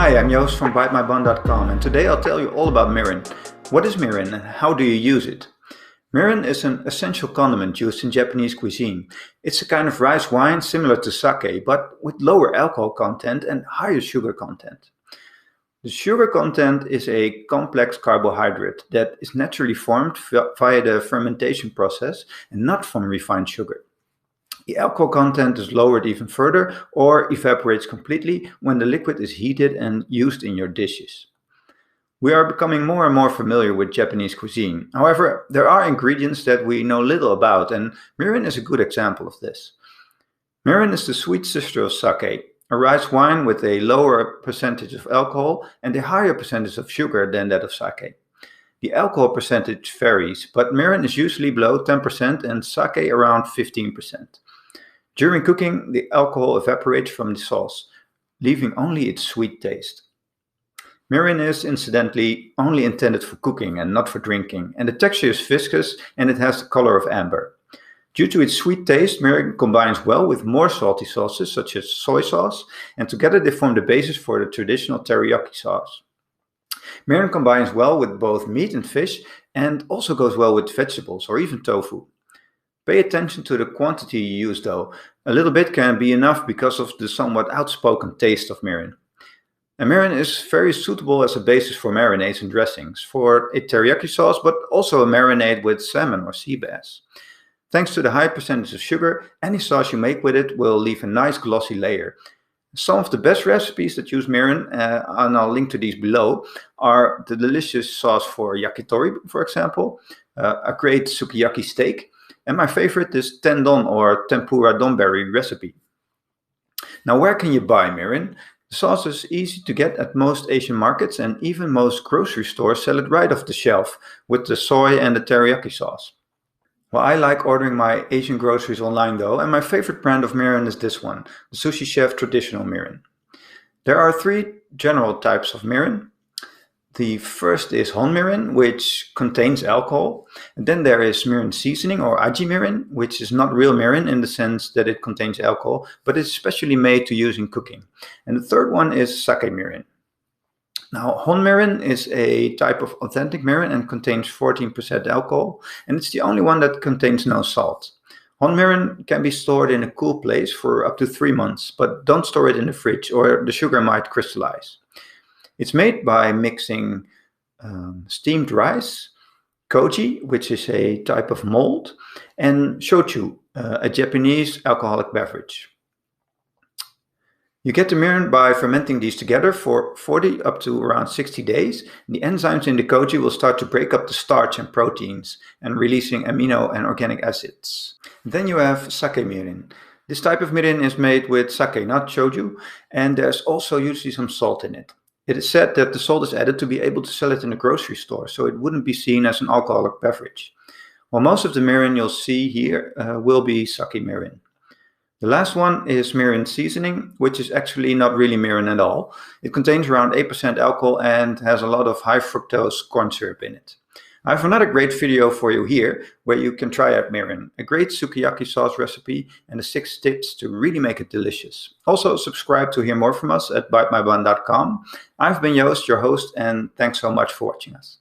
Hi, I'm Joost from bitemybun.com, and today I'll tell you all about mirin. What is mirin and how do you use it? Mirin is an essential condiment used in Japanese cuisine. It's a kind of rice wine similar to sake, but with lower alcohol content and higher sugar content. The sugar content is a complex carbohydrate that is naturally formed via the fermentation process and not from refined sugar. The alcohol content is lowered even further or evaporates completely when the liquid is heated and used in your dishes. We are becoming more and more familiar with Japanese cuisine. However, there are ingredients that we know little about, and mirin is a good example of this. Mirin is the sweet sister of sake, a rice wine with a lower percentage of alcohol and a higher percentage of sugar than that of sake. The alcohol percentage varies, but mirin is usually below 10% and sake around 15%. During cooking, the alcohol evaporates from the sauce, leaving only its sweet taste. Mirin is, incidentally, only intended for cooking and not for drinking, and the texture is viscous and it has the color of amber. Due to its sweet taste, mirin combines well with more salty sauces such as soy sauce, and together they form the basis for the traditional teriyaki sauce. Mirin combines well with both meat and fish and also goes well with vegetables or even tofu. Pay attention to the quantity you use though. A little bit can be enough because of the somewhat outspoken taste of mirin. And mirin is very suitable as a basis for marinades and dressings, for a teriyaki sauce, but also a marinade with salmon or sea bass. Thanks to the high percentage of sugar, any sauce you make with it will leave a nice glossy layer. Some of the best recipes that use mirin, and I'll link to these below, are the delicious sauce for yakitori, for example, a great sukiyaki steak, and my favorite is tendon or tempura donberi recipe. Now, where can you buy mirin? The sauce is easy to get at most Asian markets, and even most grocery stores sell it right off the shelf with the soy and the teriyaki sauce. Well, I like ordering my Asian groceries online though, and my favorite brand of mirin is this one, the Sushi Chef Traditional Mirin. There are three general types of mirin. The first is hon mirin, which contains alcohol. And then there is mirin seasoning or aji mirin, which is not real mirin in the sense that it contains alcohol, but it's specially made to use in cooking. And the third one is sake mirin. Now, hon mirin is a type of authentic mirin and contains 14% alcohol, and it's the only one that contains no salt. Hon mirin can be stored in a cool place for up to 3 months, but don't store it in the fridge or the sugar might crystallize. It's made by mixing steamed rice, koji, which is a type of mold, and shochu, a Japanese alcoholic beverage. You get the mirin by fermenting these together for 40 up to around 60 days. The enzymes in the koji will start to break up the starch and proteins and releasing amino and organic acids. Then you have sake mirin. This type of mirin is made with sake, not shoju, and there's also usually some salt in it. It is said that the salt is added to be able to sell it in a grocery store, so it wouldn't be seen as an alcoholic beverage. While most of the mirin you'll see here will be sake mirin. The last one is mirin seasoning, which is actually not really mirin at all. It contains around 8% alcohol and has a lot of high fructose corn syrup in it. I have another great video for you here where you can try out mirin, a great sukiyaki sauce recipe and the 6 tips to really make it delicious. Also subscribe to hear more from us at bitemybun.com. I've been Joost, your host, and thanks so much for watching us.